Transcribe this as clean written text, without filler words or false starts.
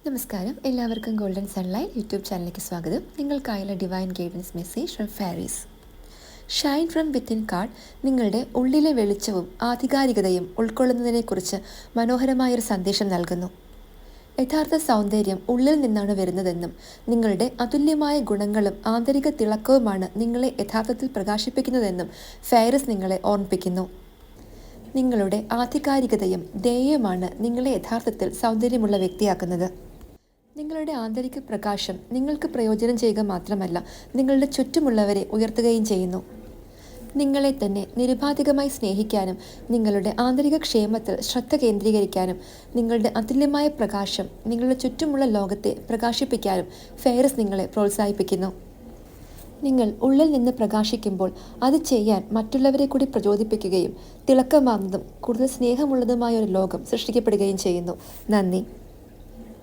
നമസ്കാരം, എല്ലാവർക്കും golden sunlight YouTube ചാനലിലേക്ക് സ്വാഗതം. നിങ്ങൾക്കായുള്ള divine guidance message from fairies. Shine from within card നിങ്ങളുടെ ഉള്ളിലെ വെളിച്ചവും ആധികാരികതയും ഉൾക്കൊള്ളുന്നതിനെക്കുറിച്ച് മനോഹരമായൊരു സന്ദേശം നൽകുന്നു. യഥാർത്ഥ സൗന്ദര്യം ഉള്ളിൽ നിന്നാണ് വരുന്നതെന്നും നിങ്ങളുടെ അതുല്യമായ ഗുണങ്ങളും ആന്തരിക തിളക്കവുമാണ് നിങ്ങളെ യഥാർത്ഥത്തിൽ പ്രകാശിപ്പിക്കുന്നതെന്നും ഫാരീസ് നിങ്ങളെ ഓർമ്മിപ്പിക്കുന്നു. നിങ്ങളുടെ ആധികാരികതയും ധേയവുമാണ് നിങ്ങളെ യഥാർത്ഥത്തിൽ സൗന്ദര്യമുള്ള വ്യക്തിയാക്കുന്നത്. നിങ്ങളുടെ ആന്തരിക പ്രകാശം നിങ്ങൾക്ക് പ്രയോജനം ചെയ്യുക മാത്രമല്ല, നിങ്ങളുടെ ചുറ്റുമുള്ളവരെ ഉയർത്തുകയും ചെയ്യുന്നു. നിങ്ങളെ തന്നെ നിരുപാധികമായി സ്നേഹിക്കാനും നിങ്ങളുടെ ആന്തരിക ക്ഷേമത്തിൽ ശ്രദ്ധ കേന്ദ്രീകരിക്കാനും നിങ്ങളുടെ അതുല്യമായ പ്രകാശം നിങ്ങളുടെ ചുറ്റുമുള്ള ലോകത്തെ പ്രകാശിപ്പിക്കാനും ഫാരീസ് നിങ്ങളെ പ്രോത്സാഹിപ്പിക്കുന്നു. നിങ്ങൾ ഉള്ളിൽ നിന്ന് പ്രകാശിക്കുമ്പോൾ അത് ചെയ്യാൻ മറ്റുള്ളവരെ കൂടി പ്രചോദിപ്പിക്കുകയും തിളക്കമാർന്നതും കൂടുതൽ സ്നേഹമുള്ളതുമായ ഒരു ലോകം സൃഷ്ടിക്കപ്പെടുകയും ചെയ്യുന്നു. നന്ദി.